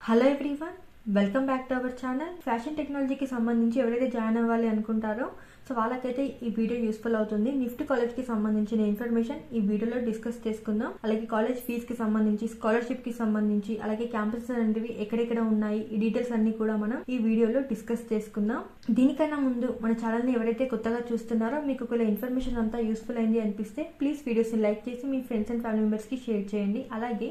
Hello everyone, welcome back to our channel. Fashion టెక్నాలజీకి సంబంధించి ఎవరైతే జాయిన్ అవ్వాలి అనుకుంటారో సో వాళ్ళకైతే ఈ వీడియో యూస్ఫుల్ అవుతుంది. నిఫ్ట్ కాలేజ్కి సంబంధించిన ఇన్ఫర్మేషన్ ఈ వీడియోలో డిస్కస్ చేసుకుందాం. అలాగే కాలేజ్ ఫీజుకి సంబంధించి, స్కాలర్షిప్కి సంబంధించి, అలాగే క్యాంపసెస్ అనేవి ఎక్కడెక్కడ ఉన్నాయి, ఈ డీటెయిల్స్ అన్ని కూడా మనం ఈ వీడియోలో డిస్కస్ చేసుకుందాం. దీనికన్నా ముందు మన ఛానల్ని ఎవరైతే కొత్తగా చూస్తున్నారో మీకు ఒకవేళ ఇన్ఫర్మేషన్ అంతా యూస్ఫుల్ అయింది అనిపిస్తే ప్లీజ్ వీడియోస్ని లైక్ చేసి మీ ఫ్రెండ్స్ అండ్ ఫ్యామిలీ మెంబర్స్కి షేర్ చేయండి. అలాగే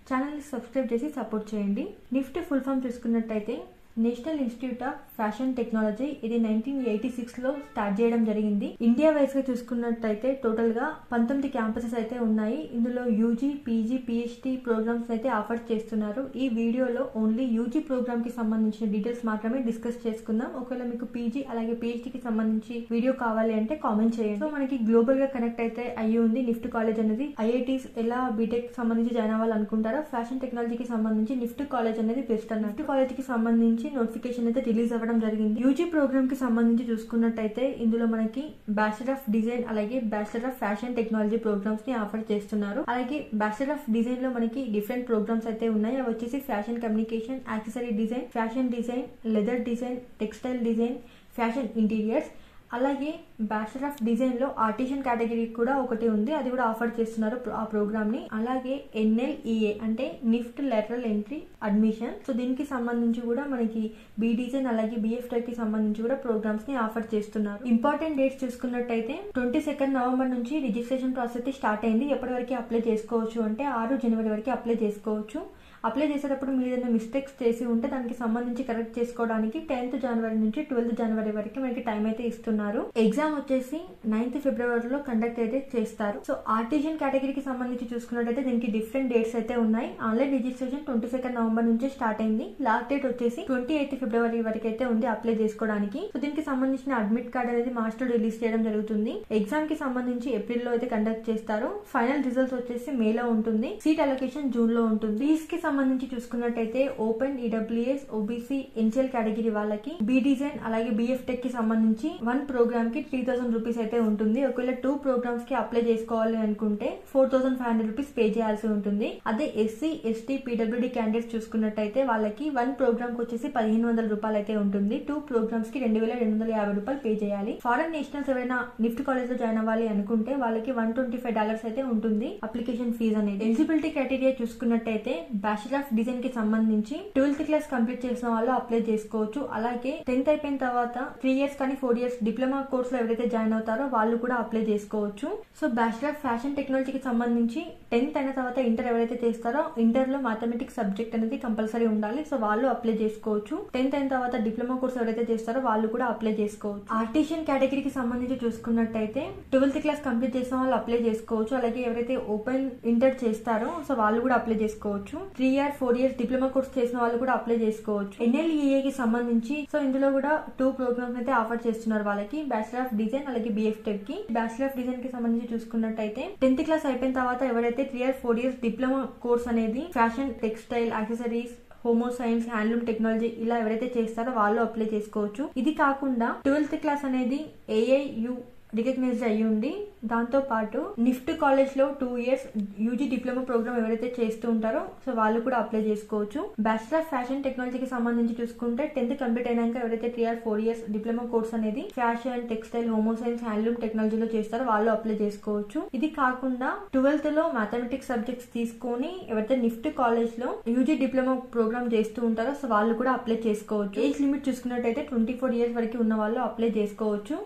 ఛానల్ని సబ్స్క్రైబ్ చేసి సపోర్ట్ చేయండి. నిఫ్ట్ ఫుల్ ఫామ్ చూసుకున్నట్టయితే national institute of fashion technology. ఇది 1986లో స్టార్ట్ చేయడం జరిగింది. ఇండియా వైజ్ గా చూసుకున్నట్టయితే టోటల్ గా 19 క్యాంపసెస్ అయితే ఉన్నాయి. ఇందులో యూజీ, పీజీ, పిహెచ్డి ప్రోగ్రామ్స్ అయితే ఆఫర్ చేస్తున్నారు. ఈ వీడియోలో ఓన్లీ యూజీ ప్రోగ్రామ్ కి సంబంధించిన డీటెయిల్స్ మాత్రమే డిస్కస్ చేసుకుందాం. ఒకవేళ మీకు పీజీ అలాగే పిహెచ్డికి సంబంధించి వీడియో కావాలి అంటే కామెంట్ చేయండి. సో మనకి గ్లోబల్ గా కనెక్ట్ అయితే అయ్యి ఉంది నిఫ్ట్ కాలేజ్ అనేది. ఐఐటీస్ ఎలా బీటెక్ సంబంధించి జాయిన్ అవ్వాలనుకుంటారో ఫ్యాషన్ టెక్నాలజీకి సంబంధించి నిఫ్ట్ కాలేజ్ అనేది బెస్ట్ అన్న. నిఫ్ట్ కాలేజ్ కి సంబంధించి నోటిఫికేషన్ అయితే రిలీజ్ అవ్వడం జరిగింది. యూజీ ప్రోగ్రామ్ కి సంబంధించి చూసుకున్నట్టయితే ఇందులో మనకి బ్యాచిలర్ ఆఫ్ డిజైన్ అలాగే bachelor of fashion technology programs ని ఆఫర్ చేస్తున్నారు. అలాగే బ్యాచిలర్ ఆఫ్ డిజైన్ లో మనకి డిఫరెంట్ ప్రోగ్రామ్స్ అయితే ఉన్నాయి. అవి వచ్చేసి fashion communication, accessory design, fashion design, leather design, textile design, fashion interiors. అలాగే బ్యాచిలర్ ఆఫ్ డిజైన్ లో ఆర్టిషన్ కేటగిరీ కూడా ఒకటి ఉంది, అది కూడా ఆఫర్ చేస్తున్నారు ఆ ప్రోగ్రామ్ ని. అలాగే ఎన్ఎల్ఈఏ అంటే NIFT lateral entry admission. So దీనికి సంబంధించి కూడా మనకి బి డిజైన్ అలాగే బిఎఫ్టెక్ కి సంబంధించి కూడా ప్రోగ్రామ్స్ ని ఆఫర్ చేస్తున్నారు. ఇంపార్టెంట్ డేట్స్ చూసుకున్నట్టయితే 22 నవంబర్ నుంచి రిజిస్ట్రేషన్ ప్రాసెస్ అయితే స్టార్ట్ అయింది. ఎప్పటి వరకు అప్లై చేసుకోవచ్చు అంటే 6 జనవరి వరకు అప్లై చేసుకోవచ్చు. అప్లై చేసేటప్పుడు మీరు ఏదైనా మిస్టేక్స్ చేసి ఉంటే దానికి సంబంధించి కరెక్ట్ చేసుకోవడానికి 10th జనవరి నుంచి 12th జనవరి వరకు మనకి టైం అయితే ఇస్తున్నారు. ఎగ్జామ్ వచ్చేసి 9th ఫిబ్రవరిలో కండక్ట్ అయితే చేస్తారు. సో ఆర్టిజన్ కేటగిరీకి సంబంధించి చూసుకున్నట్టయితే దీనికి డిఫరెంట్ డేట్స్ అయితే ఉన్నాయి. ఆన్లైన్ రిజిస్ట్రేషన్ 22 నవంబర్ నుంచి స్టార్ట్ అయింది. లాస్ట్ డేట్ వచ్చేసి 28th ఫిబ్రవరి వరకు అయితే ఉంది అప్లై చేసుకోవడానికి. సో దీనికి సంబంధించిన అడ్మిట్ కార్డ్ అనేది మార్చ్ లో రిలీజ్ చేయడం జరుగుతుంది. ఎగ్జామ్ కి సంబంధించి ఏప్రిల్ లో అయితే కండక్ట్ చేస్తారు. ఫైనల్ రిజల్ట్స్ వచ్చేసి మేలో ఉంటుంది. సీట్ అలొకేషన్ జూన్ లో ఉంటుంది. ఫీజ్ కి సంబంధించి చూసుకున్నట్టయితే open, EWS, OBC, NCL category వాళ్ళకి బి డిజైన్ అలాగే బిఎఫ్టెక్ కి సంబంధించి 1 ప్రోగ్రామ్ కి 3000 రూపీస్ అయితే ఉంటుంది. ఒకవేళ 2 ప్రోగ్రామ్స్ కి అప్లై చేసుకోవాలి అనుకుంటే 4500 రూపీస్ పే చేయాల్సి ఉంటుంది. అదే ఎస్సీ, ఎస్టీ, పీడబ్ల్యూడీ క్యాండిడేట్స్ చూసుకున్నట్టయితే వాళ్ళకి 1 ప్రోగ్రామ్ కి వచ్చేసి 1500 రూపాయలు అయితే ఉంటుంది. 2 ప్రోగ్రామ్స్ కి 2250 రూపాయలు పే చేయాలి. ఫారెన్ నేషనల్స్ ఎవరైనా నిఫ్ట్ కాలేజ్ లో జాయిన్ అవ్వాలి అనుకుంటే వాళ్ళకి $125 అయితే ఉంటుంది అప్లికేషన్ ఫీజు అనేది. ఎలిజిబిలిటీ క్రైటీరియా చూసుకున్నట్టయితే బ్యాచిలర్ ఆఫ్ డిజైన్ కి సంబంధించి 12th క్లాస్ కంప్లీట్ చేసిన వాళ్ళు అప్లై చేసుకోవచ్చు. అలాగే 10th అయిపోయిన తర్వాత 3 ఇయర్స్ కానీ 4 ఇయర్స్ డిప్లొమా కోర్స్ లో ఎవరైతే జాయిన్ అవుతారో వాళ్ళు కూడా అప్లై చేసుకోవచ్చు. సో బ్యాచిలర్ ఆఫ్ ఫ్యాషన్ టెక్నాలజీకి సంబంధించి 10th అయిన తర్వాత ఇంటర్ ఎవరైతే చేస్తారో ఇంటర్ లో మ్యాథమెటిక్స్ సబ్జెక్ట్ అనేది కంపల్సరీ ఉండాలి. సో వాళ్ళు అప్లై చేసుకోవచ్చు. 10th అయిన తర్వాత డిప్లొమా కోర్స్ ఎవరైతే చేస్తారో వాళ్ళు కూడా అప్లై చేసుకోవచ్చు. ఆర్టిషన్ కేటగిరీకి సంబంధించి చూసుకున్నట్టయితే 12th క్లాస్ కంప్లీట్ చేసిన వాళ్ళు అప్లై చేసుకోవచ్చు. అలాగే ఎవరైతే ఓపెన్ ఇంటర్ చేస్తారో సో వాళ్ళు కూడా అప్లై చేసుకోవచ్చు. 3 ఇయర్ 4 ఇయర్స్ డిప్లొమా కోర్స్ చేసిన వాళ్ళు కూడా అప్లై చేసుకోవచ్చు. ఎన్ఎల్ఈఏ కి సంబంధించి సో ఇందులో కూడా 2 ప్రోగ్రామ్స్ అయితే ఆఫర్ చేస్తున్నారు వాళ్ళకి, బ్యాచిలర్ ఆఫ్ డిజైన్ అలాగే బిఎఫ్టెక్ కి. బ్యాచిలర్ ఆఫ్ డిజైన్ కి సంబంధించి చూసుకున్నట్టయితే 10th క్లాస్ అయిపోయిన తర్వాత ఎవరైతే 3 ఇయర్ 4 ఇయర్స్ డిప్లొమా కోర్స్ అనేది fashion, textile, accessories, homo science, handloom technology ఇలా ఎవరైతే చేస్తారో వాళ్ళు అప్లై చేసుకోవచ్చు. ఇది కాకుండా 12th క్లాస్ అనేది ఏఐయు రికగ్నైజ్డ్ అయ్యి ఉండి దాంతో పాటు నిఫ్ట్ కాలేజ్ లో 2 ఇయర్స్ యూజీ డిప్లొమా ప్రోగ్రామ్ ఎవరైతే చేస్తూ ఉంటారో సో వాళ్ళు కూడా అప్లై చేసుకోవచ్చు. బ్యాచిలర్ ఆఫ్ ఫ్యాషన్ టెక్నాలజీకి సంబంధించి చూసుకుంటే 10th కంప్లీట్ అయినాక ఎవరైతే 3 ఇయర్ 4 ఇయర్స్ డిప్లొమా కోర్స్ అనేది fashion, textile, homo science, handloom టెక్నాలజీలో చేస్తారో వాళ్ళు అప్లై చేసుకోవచ్చు. ఇది కాకుండా 12th లో మ్యాథమెటిక్స్ సబ్జెక్ట్స్ తీసుకొని ఎవరైతే నిఫ్ట్ కాలేజ్ లో యూజీ డిప్లొమా ప్రోగ్రామ్ చేస్తూ ఉంటారో సో వాళ్ళు కూడా అప్లై చేసుకోవచ్చు. ఏజ్ లిమిట్ చూసుకున్నట్టయితే 24 ఇయర్స్ వరకు ఉన్న వాళ్ళు అప్లై చేసుకోవచ్చు.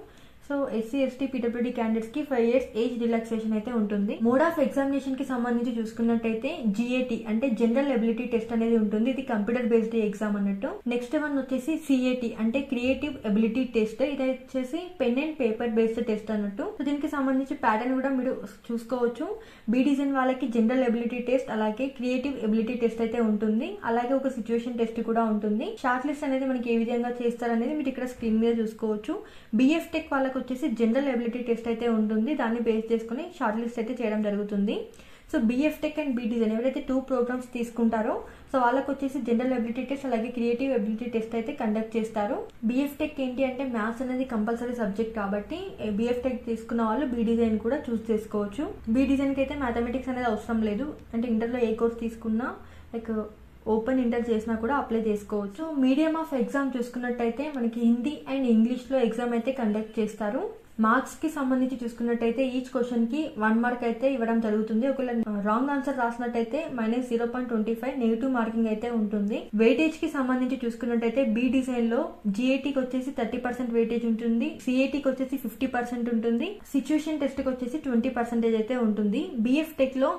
So SC, ST, PWD candidates కి 5 ఇయర్స్ ఏజ్ రిలాక్సేషన్ అయితే ఉంటుంది. మోడ్ ఆఫ్ ఎగ్జామినేషన్ కి సంబంధించి చూసుకున్నట్టయితే జిఏటి అంటే జనరల్ ఎబిలిటీ టెస్ట్ అనేది ఉంటుంది. ఇది కంప్యూటర్ బేస్డ్ ఎగ్జామ్ అన్నట్టు. నెక్స్ట్ వన్ వచ్చేసి సిఏటి అంటే క్రియేటివ్ ఎబిలిటీ టెస్ట్. ఇది వచ్చేసి pen and paper based test అన్నట్టు. సో దీనికి సంబంధించి ప్యాటర్న్ కూడా మీరు చూసుకోవచ్చు. బి డిజైన్ వాళ్ళకి జనరల్ ఎబిలిటీ టెస్ట్ అలాగే క్రియేటివ్ ఎబిలిటీ టెస్ట్ అయితే ఉంటుంది. అలాగే ఒక సిచ్యువేషన్ టెస్ట్ కూడా ఉంటుంది. షార్ట్ లిస్ట్ అనేది మనకి ఏ విధంగా చేస్తారనేది మీరు ఇక్కడ స్క్రీన్ మీద చూసుకోవచ్చు. బిఎఫ్టెక్ వాళ్ళకి వచ్చేసి జనరల్ ఎబిలిటీ టెస్ట్ అయితే ఉంటుంది. దాన్ని బేస్ చేసుకుని షార్ట్ లిస్ట్ అయితే చేయడం జరుగుతుంది. సో బిఎఫ్టెక్ అండ్ బి డిజైన్ ఎవరైతే 2 ప్రోగ్రామ్స్ తీసుకుంటారో సో వాళ్ళకి వచ్చేసి జనరల్ ఎబిలిటీ టెస్ట్ అలాగే క్రియేటివ్ ఎబిలిటీ టెస్ట్ అయితే కండక్ట్ చేస్తారు. బిఎఫ్టెక్ ఏంటి అంటే మ్యాథ్స్ అనేది కంపల్సరీ సబ్జెక్ట్ కాబట్టి బిఎఫ్టెక్ తీసుకున్న వాళ్ళు బి డిజైన్ కూడా చూస్ చేసుకోవచ్చు. బి డిజైన్ కి అయితే మ్యాథమెటిక్స్ అనేది అవసరం లేదు. అంటే ఇంటర్లో ఏ కోర్స్ తీసుకున్నా లైక్ ఓపెన్ ఇంటర్ చేసినా కూడా అప్లై చేసుకోవచ్చు. మీడియం ఆఫ్ ఎగ్జామ్ చూసుకున్నట్టయితే మనకి హిందీ అండ్ ఇంగ్లీష్లో ఎగ్జామ్ అయితే కండక్ట్ చేస్తారు. మార్క్స్ కి సంబంధించి చూసుకున్నట్టయితే ఈచ్ క్వశ్చన్ కి 1 మార్క్ అయితే ఇవ్వడం జరుగుతుంది. ఒకవేళ రాంగ్ ఆన్సర్ రాసినట్టయితే -0.25 నెగిటివ్ మార్కింగ్ అయితే ఉంటుంది. వెయిటేజ్ కి సంబంధించి చూసుకున్నట్టయితే బి డిజైన్ లో జిఐటీకి వచ్చేసి 30% వెయిటేజ్ ఉంటుంది, సిఐటీకి వచ్చేసి 50% ఉంటుంది, సిచ్యుయేషన్ టెస్ట్ కి వచ్చేసి 20% అయితే ఉంటుంది. బిఎఫ్ టెక్ లో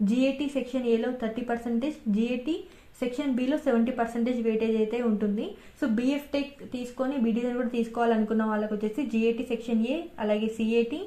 జిఐటీ సెక్షన్ ఏలో 30%, జిఐటీ సెక్షన్ బిలో 70% వెయిటేజ్ అయితే ఉంటుంది. సో బిఎఫ్ టెక్ తీసుకొని బి డిజైన్ కూడా తీసుకోవాలనుకున్న వాళ్ళకి వచ్చేసి జిఐటీ సెక్షన్ ఏ అలాగే సిఐటీ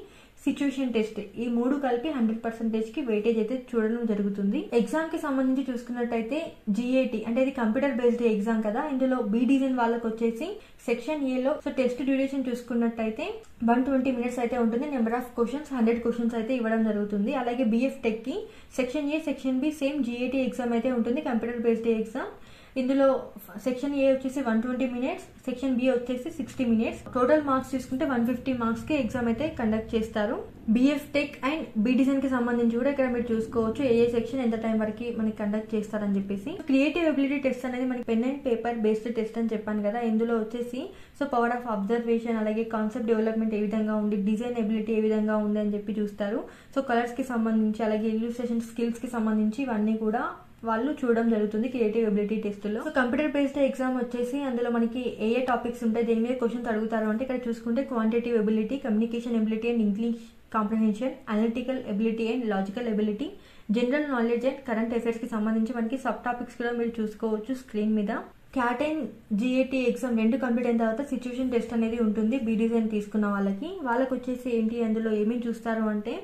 సిచ్యుయేషన్ టెస్ట్ ఈ 3 కలిపి 100% కి వెయిటేజ్ అయితే చూడడం జరుగుతుంది. ఎగ్జామ్ కి సంబంధించి చూసుకున్నట్టయితే జిఐటీ అంటే ఇది కంప్యూటర్ బేస్డ్ ఎగ్జామ్ కదా, ఇందులో బి డిజైన్ వాళ్ళకి వచ్చేసి సెక్షన్ ఏలో సో టెస్ట్ డ్యూరేషన్ చూసుకున్నట్టయితే 120 మినిట్స్ అయితే ఉంటుంది. నెంబర్ ఆఫ్ క్వశ్చన్స్ 100 క్వశ్చన్స్ అయితే ఇవ్వడం జరుగుతుంది. అలాగే బిఎఫ్ టెక్ కి section A section B same GIT exam అయితే ఉంటుంది, కంప్యూటర్ బేస్డ్ ఎగ్జామ్. ఇందులో సెక్షన్ ఏ వచ్చేసి 120 మినిట్స్, సెక్షన్ బి వచ్చేసి 60 మినిట్స్. టోటల్ మార్క్స్ చూసుకుంటే 150 మార్క్స్ కి ఎగ్జామ్ అయితే కండక్ట్ చేస్తారు. BF tech and B design కి సంబంధించి కూడా ఇక్కడ మీరు చూసుకోవచ్చు ఏ సెక్షన్ ఎంత టైం వరకు మనకి కండక్ట్ చేస్తారని చెప్పేసి. క్రియేటివ్ ఎబిలిటీ టెస్ట్ అనేది మనకి pen and paper based test అని చెప్పాను కదా, ఇందులో వచ్చేసి సో పవర్ ఆఫ్ అబ్జర్వేషన్ అలాగే కాన్సెప్ట్ డెవలప్మెంట్ ఏ విధంగా ఉంది, డిజైన్ ఎబిలిటీ ఏ విధంగా ఉంది అని చెప్పి చూస్తారు. సో కలర్స్ కి సంబంధించి అలాగే ఇల్యూస్ట్రేషన్ స్కిల్స్ కి సంబంధించి ఇవన్నీ కూడా వాళ్ళు చూడడం జరుగుతుంది క్రియేటివ్ ఎబిలిటీ టెస్ట్ లో. సో కంప్యూటర్ బేస్డ్ ఎగ్జామ్ వచ్చేసి అందులో మనకి ఏ టాపిక్స్ ఉంటాయి, దేని మీద క్వశ్చన్స్ అడుగుతారు అంటే ఇక్కడ చూసుకుంటే quantitative ability, communication ability and English comprehension, analytical ability and logical ability, general knowledge and current affairs కి సంబంధించి మనకి సబ్ టాపిక్స్ కూడా మీరు చూసుకోవచ్చు స్క్రీన్ మీద. క్యాట్ అండ్ జిఐటీ ఎగ్జామ్ 2 కంప్లీట్ అయిన తర్వాత సిచ్యుయేషన్ టెస్ట్ అనేది ఉంటుంది బి డిజైన్ తీసుకున్న వాళ్ళకి వచ్చేసి ఏంటి అందులో ఏమేమి చూస్తారు అంటే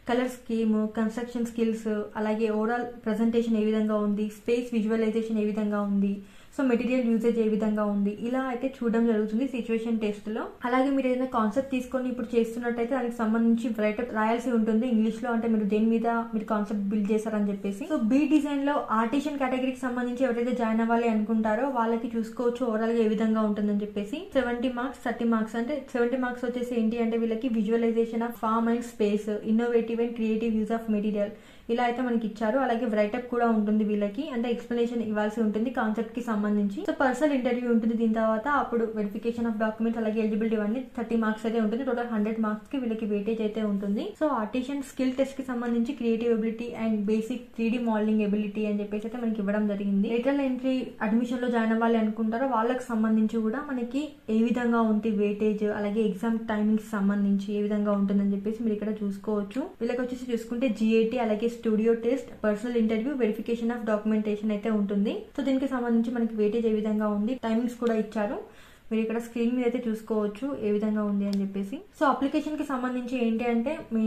కలర్ స్కీమ్, కన్స్ట్రక్షన్ స్కిల్స్, అలాగే ఓవరాల్ ప్రెజెంటేషన్ ఏ విధంగా ఉంది, స్పేస్ విజువలైజేషన్ ఏ విధంగా ఉంది, సో మెటీరియల్ యూసేజ్ ఏ విధంగా ఉంది, ఇలా అయితే చూడడం జరుగుతుంది సిచ్యుయేషన్ టెస్ట్ లో. అలాగే మీరు ఏదైనా కాన్సెప్ట్ తీసుకొని ఇప్పుడు చేస్తున్నట్టయితే దానికి సంబంధించి రైటప్ రాయాల్సి ఉంటుంది ఇంగ్లీష్ లో, అంటే మీరు దేని మీద మీరు కాన్సెప్ట్ బిల్డ్ చేశారని చెప్పేసి. సో బి డిజైన్ లో ఆర్టిషన్ కేటగిరీకి సంబంధించి ఎవరైతే జాయిన్ అవ్వాలి అనుకుంటారో వాళ్ళకి చూసుకోవచ్చు ఓవరాల్ గా ఏ విధంగా ఉంటుందని చెప్పేసి. 70 మార్క్స్ 30 మార్క్స్ అంటే 70 మార్క్స్ వచ్చేసి ఏంటి అంటే వీళ్ళకి visualization of form and space, innovative and creative use of material ఇలా అయితే మనకి ఇచ్చారు. అలాగే రైటప్ కూడా ఉంటుంది వీళ్ళకి, అంటే ఎక్స్ప్లెనేషన్ ఇవ్వాల్సి ఉంటుంది కాన్సెప్ట్ కి సంబంధించి. సో పర్సనల్ ఇంటర్వ్యూ ఉంటుంది దీని తర్వాత, అప్పుడు వెరిఫికేషన్ ఆఫ్ డాక్యుమెంట్స్ అలాగే ఎలిజిబిలిటీ ఇవన్నీ 30 మార్క్స్ అయితే ఉంటుంది. టోటల్ 100 మార్క్స్ కి వీళ్ళకి వెయిటేజ్ అయితే ఉంటుంది. సో ఆర్టిషన్ స్కిల్ టెస్ట్ కి సంబంధించి creative ability and basic 3D modelling ability అని చెప్పేసి అయితే మనకి ఇవ్వడం జరిగింది. లేటరల్ ఎంట్రీ అడ్మిషన్ లో జాయిన్ అవ్వాలి అనుకుంటారో వాళ్ళకి సంబంధించి కూడా మనకి ఏ విధంగా ఉంది వెయిటేజ్, అలాగే ఎగ్జామ్ టైమింగ్స్ సంబంధించి ఏ విధంగా ఉంటుందని చెప్పేసి మీరు ఇక్కడ చూసుకోవచ్చు. వీళ్ళకి వచ్చేసి చూసుకుంటే జిఐటీ అలాగే studio test, personal interview, verification of documentation అయితే ఉంటుంది. సో దీనికి సంబంధించి మనకి వెయిటేజ్ ఏ విధంగా ఉంది, టైమింగ్స్ కూడా ఇచ్చారు. మీరు ఇక్కడ స్క్రీన్ మీద అయితే చూసుకోవచ్చు ఏ విధంగా ఉంది అని చెప్పేసి. సో అప్లికేషన్ కి సంబంధించి ఏంటి అంటే మీ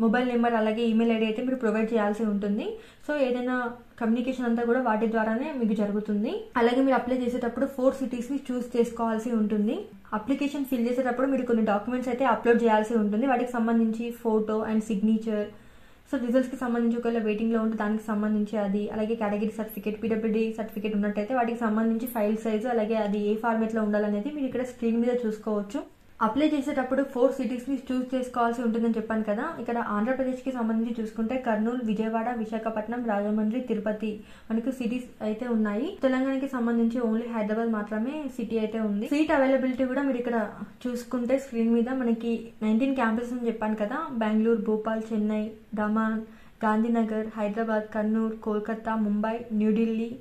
మొబైల్ నెంబర్ అలాగే ఈమెయిల్ ఐడి అయితే మీరు ప్రొవైడ్ చేయాల్సి ఉంటుంది. సో ఏదైనా కమ్యూనికేషన్ అంతా కూడా వాటి ద్వారానే మీకు జరుగుతుంది. అలాగే మీరు అప్లై చేసేటప్పుడు 4 సిటీస్ ని చూస్ చేసుకోవాల్సి ఉంటుంది. అప్లికేషన్ ఫిల్ చేసేటప్పుడు మీరు కొన్ని డాక్యుమెంట్స్ అయితే అప్లోడ్ చేయాల్సి ఉంటుంది, వాటికి సంబంధించి photo and signature. So results కి సంబంధించి ఒకవేళ వెయిటింగ్ లో ఉంటే దానికి సంబంధించి అది, అలాగే కేటగిరీ సర్టిఫికేట్, పీడబ్ల్యూడీ సర్టిఫికేట్ ఉన్నట్టయితే వాటికి సంబంధించి ఫైల్ సైజ్ అలాగే అది ఏ ఫార్మేట్ లో ఉండాలనేది మీరు ఇక్కడ స్క్రీన్ మీద చూసుకోవచ్చు. అప్లై చేసేటప్పుడు 4 సిటీస్ ని చూస్ చేసుకోవాల్సి ఉంటుందని చెప్పాను కదా. ఇక్కడ ఆంధ్రప్రదేశ్ కి సంబంధించి చూసుకుంటే కర్నూలు, విజయవాడ, విశాఖపట్నం, రాజమండ్రి, తిరుపతి మనకు సిటీస్ అయితే ఉన్నాయి. తెలంగాణకి సంబంధించి ఓన్లీ హైదరాబాద్ మాత్రమే సిటీ అయితే ఉంది. సీట్ అవైలబిలిటీ కూడా మీరు ఇక్కడ చూసుకుంటే స్క్రీన్ మీద మనకి 19 క్యాంపసెస్ అని చెప్పాను కదా. బెంగళూరు, భోపాల్, చెన్నై, దమాన్, గాంధీనగర్, హైదరాబాద్, కర్నూలు, కోల్కతా, ముంబై, న్యూఢిల్లీ,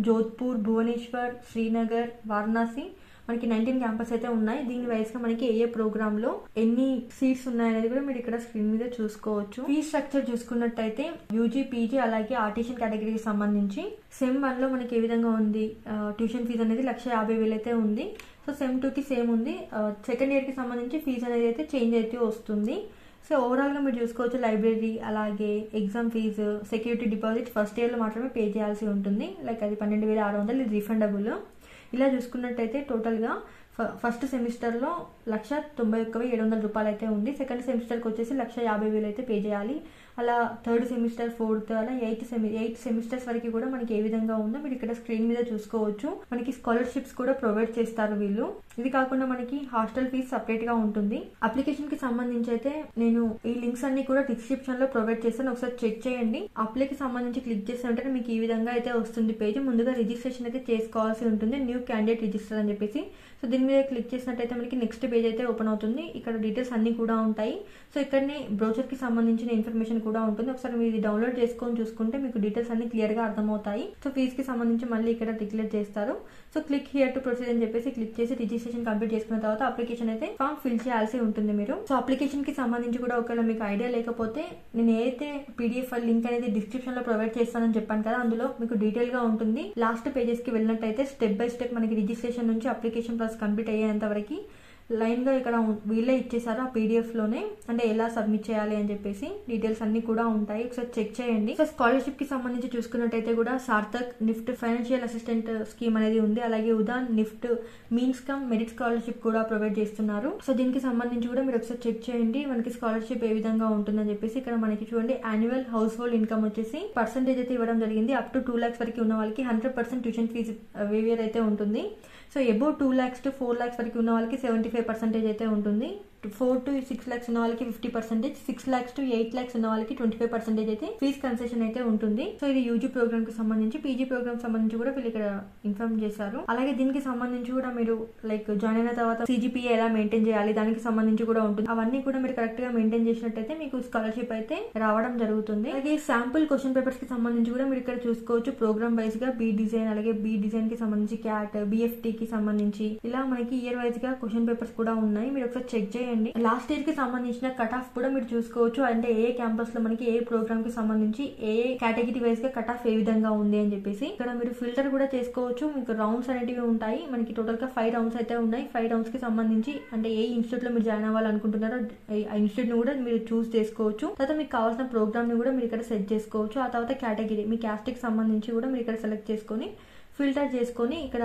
జోధ్పూర్, భువనేశ్వర్, శ్రీనగర్, వారణాసి మనకి 19 క్యాంపస్ అయితే ఉన్నాయి. దీని వైజ్ గా మనకి ఏ ప్రోగ్రామ్ లో ఎన్ని సీట్స్ ఉన్నాయనేది కూడా మీరు ఇక్కడ స్క్రీన్ మీద చూసుకోవచ్చు. ఫీ స్ట్రక్చర్ చూసుకున్నట్టయితే యూజీ, పీజీ అలాగే ఆర్టిషన్ కేటగిరీకి సంబంధించి సెమ్ 1 లో మనకి ఏ విధంగా ఉంది, ట్యూషన్ ఫీజు అనేది 1,50,000 అయితే ఉంది. సో సెమ్ 2 కి సేమ్ ఉంది. సెకండ్ ఇయర్ కి సంబంధించి ఫీజు అనేది అయితే చేంజ్ అయితే వస్తుంది. సో ఓవరాల్ గా మీరు చూసుకోవచ్చు లైబ్రరీ అలాగే exam fee, security deposit first year లో మాత్రమే పే చేయాల్సి ఉంటుంది. లైక్ అది 12,600 ఇది రిఫండబుల్. ఇలా చూసుకున్నట్టయితే టోటల్ గా ఫస్ట్ సెమిస్టర్ లో 1,91,700 రూపాయలు అయితే ఉంది. సెకండ్ సెమిస్టర్ కి వచ్చేసి 1,50,000 అయితే పే చేయాలి. అలా థర్డ్ సెమిస్టర్, ఫోర్త్, అలా ఎయిత్ సెమిస్టర్స్ వరకు కూడా మనకి ఏ విధంగా ఉందో మీరు ఇక్కడ స్క్రీన్ మీద చూసుకోవచ్చు. మనకి స్కాలర్షిప్స్ కూడా ప్రొవైడ్ చేస్తారు వీళ్ళు. ఇది కాకుండా మనకి హాస్టల్ ఫీజు సపరేట్ గా ఉంటుంది. అప్లికేషన్ కి సంబంధించి అయితే నేను ఈ లింక్స్ అన్ని కూడా డిస్క్రిప్షన్ లో ప్రొవైడ్ చేస్తాను, ఒకసారి చెక్ చేయండి. అప్లై కి సంబంధించి క్లిక్ చేస్తుంటే మీకు ఈ విధంగా అయితే వస్తుంది పేజ్. ముందుగా రిజిస్ట్రేషన్ అయితే చేసుకోవాల్సి ఉంటుంది, న్యూ క్యాండిడేట్ రిజిస్టర్ అని చెప్పేసి. సో దీని మీద క్లిక్ చేసినట్టయితే మనకి నెక్స్ట్ పేజ్ అయితే ఓపెన్ అవుతుంది. ఇక్కడ డీటెయిల్స్ అన్ని కూడా ఉంటాయి. సో ఇక్కడనే బ్రౌచర్ కి సంబంధించిన ఇన్ఫర్మేషన్ కూడా ఉంటుంది. ఒకసారి మీరు ఇది డౌన్లోడ్ చేసుకొని చూసుకుంటే మీకు డీటెయిల్స్ అన్ని క్లియర్ గా అర్థమవుతాయి. సో ఫీజ్ కి సంబంధించి మళ్ళీ ఇక్కడ డిక్లేర్ చేస్తారు. So click here to proceed అని చెప్పేసి క్లిక్ చేసి రిజిస్ట్రేషన్ కంప్లీట్ చేసుకున్న తర్వాత అప్లికేషన్ అయితే ఫామ్ ఫిల్ చేయాల్సి ఉంటుంది మీరు. సో అప్లికేషన్ కి సంబంధించి కూడా ఒకవేళ మీకు ఐడియా లేకపోతే నేను ఏదైతే పీడిఎఫ్ లింక్ అనేది డిస్క్రిప్షన్ లో ప్రొవైడ్ చేస్తానని చెప్పాను కదా, అందులో మీకు డీటెయిల్ గా ఉంటుంది. లాస్ట్ పేజెస్ కి వెళ్ళినట్టయితే స్టెప్ బై స్టెప్ మనకి రిజిస్ట్రేషన్ నుంచి అప్లికేషన్ ప్రాసెస్ కంప్లీట్ అయ్యేంత వరకు లైన్ గా ఇక్కడ వీళ్ళే ఇచ్చేసారు ఆ పీడిఎఫ్ లోనే, అంటే ఎలా సబ్మిట్ చేయాలి అని చెప్పేసి డీటెయిల్స్ అన్ని కూడా ఉంటాయి. ఒకసారి చెక్ చేయండి. సో స్కాలర్షిప్ కి సంబంధించి చూసుకున్నట్టయితే కూడా Sarthak, NIFT financial assistant scheme అనేది ఉంది. అలాగే Udaan, NIFT means cum merit scholarship కూడా ప్రొవైడ్ చేస్తున్నారు. సో దీనికి సంబంధించి కూడా మీరు ఒకసారి చెక్ చేయండి మనకి స్కాలర్షిప్ ఏ విధంగా ఉంటుందని చెప్పేసి. ఇక్కడ మనకి చూడండి యాన్యువల్ హౌస్ హోల్డ్ ఇన్కమ్ వచ్చేసి పర్సెంటేజ్ అయితే ఇవ్వడం జరిగింది. అప్ టు 2 lakhs వరకు ఉన్న వాళ్ళకి 100% ట్యూషన్ ఫీజు వేవియర్ అయితే ఉంటుంది. So above 2 lakhs to 4 lakhs వరకు ఉన్న వాళ్ళకి 75% అయితే ఉంటుంది. 4 to 6 lakhs ఉన్న వాళ్ళకి 50%, 6 lakhs to 8 lakhs ఉన్న వాళ్ళకి 25% అయితే ఫీజ్ కన్సెషన్ అయితే ఉంటుంది. సో ఇది యూజీ ప్రోగ్రామ్ కి సంబంధించి. పీజీ ప్రోగ్రామ్ సంబంధించి కూడా వీళ్ళు ఇక్కడ ఇన్ఫార్మ్ చేశారు. అలాగే దీనికి సంబంధించి కూడా మీరు లైక్ జాయిన్ అయిన తర్వాత సిజిపిఏ ఎలా మెయింటైన్ చేయాలి దానికి సంబంధించి కూడా ఉంటుంది. అవన్నీ కూడా మీరు కరెక్ట్ గా మెయింటైన్ చేసినట్టయితే మీకు స్కాలర్షిప్ అయితే రావడం జరుగుతుంది. అలాగే శాంపుల్ క్వశ్చన్ పేపర్స్ కి సంబంధించి కూడా మీరు ఇక్కడ చూసుకోవచ్చు. ప్రోగ్రామ్ వైజ్ గా బి డిజైన్, అలాగే బి డిజైన్ కి సంబంధించి క్యాట్, బిఎఫ్టీ కి సంబంధించి ఇలా మనకి ఇయర్ వైజ్ గా క్వశ్చన్ పేపర్స్ కూడా ఉన్నాయి. మీరు ఒకసారి చెక్ చేయండి. లాస్ట్ ఇయర్ కి సంబంధించిన కట్ ఆఫ్ కూడా మీరు చూసుకోవచ్చు. అంటే ఏ క్యాంపస్ లో మనకి ఏ ప్రోగ్రామ్ కి సంబంధించి ఏ కేటగిరీ వైజ్ గా కట్ ఆఫ్ ఏ విధంగా ఉంది అని చెప్పేసి. ఇక్కడ మీరు ఫిల్టర్ కూడా చేసుకోవచ్చు. మీకు రౌండ్స్ అనేటివి ఉంటాయి. మనకి టోటల్ గా 5 rounds అయితే ఉన్నాయి. 5 rounds కి సంబంధించి అంటే ఏ ఇన్స్టిట్యూట్ లో మీరు జాయిన్ అవ్వాలనుకుంటున్నారో ఆ ఇన్స్టిట్యూట్ ని కూడా మీరు చూస్ చేసుకోవచ్చు. తర్వాత మీకు కావాల్సిన ప్రోగ్రామ్ ని కూడా మీరు ఇక్కడ సెట్ చేసుకోవచ్చు. ఆ తర్వాత కేటగిరీ మీ క్యాస్ట్ కి సంబంధించి కూడా మీరు ఇక్కడ సెలెక్ట్ చేసుకొని ఫిల్టర్ చేసుకొని ఇక్కడ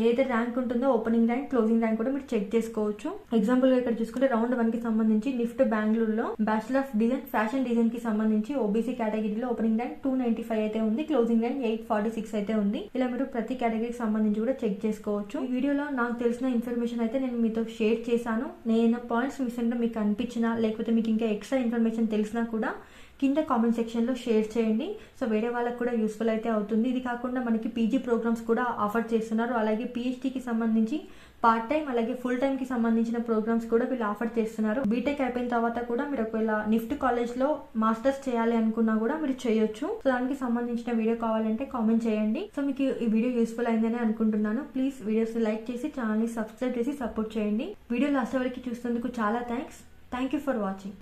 ఏదైతే ర్యాంక్ ఉంటుందో ఓపెనింగ్ ర్యాంక్, క్లోజింగ్ ర్యాంక్ కూడా మీరు చెక్ చేసుకోవచ్చు. ఎగ్జాంపుల్ గా ఇక్కడ చూసుకుంటే రౌండ్ 1 కి సంబంధించి నిఫ్ట్ బెంగళూరులో bachelor of design fashion design కి సంబంధించి ఓబీసీ కేటగిరీలో ఓపెనింగ్ ర్యాంక్ 295 అయితే ఉంది, క్లోజింగ్ ర్యాంక్ 846 అయితే ఉంది. ఇలా మీరు ప్రతి కేటగిరీకి సంబంధించి కూడా చెక్ చేసుకోవచ్చు. ఈ వీడియోలో నాకు తెలిసిన ఇన్ఫర్మేషన్ అయితే నేను మీతో షేర్ చేశాను. నేను పాయింట్స్ మిస్ అంటే మీకు అనిపించినా లేకపోతే మీకు ఇంకా ఎక్స్ట్రా ఇన్ఫర్మేషన్ తెలిసినా కూడా కింద కామెంట్ సెక్షన్ లో షేర్ చేయండి. సో వేరే వాళ్ళకి కూడా యూస్ఫుల్ అయితే అవుతుంది. ఇది కాకుండా మనకి పీజీ ప్రోగ్రామ్స్ కూడా ఆఫర్ చేస్తున్నారు. అలాగే పిహెచ్డికి సంబంధించి పార్ట్ టైం అలాగే ఫుల్ టైం కి సంబంధించిన ప్రోగ్రామ్స్ కూడా వీళ్ళు ఆఫర్ చేస్తున్నారు. బీటెక్ అయిపోయిన తర్వాత కూడా మీరు ఒకవేళ నిఫ్ట్ కాలేజ్ లో మాస్టర్స్ చేయాలి అనుకున్నా కూడా మీరు చేయొచ్చు. సో దానికి సంబంధించిన వీడియో కావాలంటే కామెంట్ చేయండి. సో మీకు ఈ వీడియో యూస్ఫుల్ అయిందని అనుకుంటున్నాను. ప్లీజ్ వీడియోస్ లైక్ చేసి ఛానల్ ని సబ్స్క్రైబ్ చేసి సపోర్ట్ చేయండి. వీడియో లాస్ట్ వరకు చూసినందుకు చాలా thanks. Thank you for watching.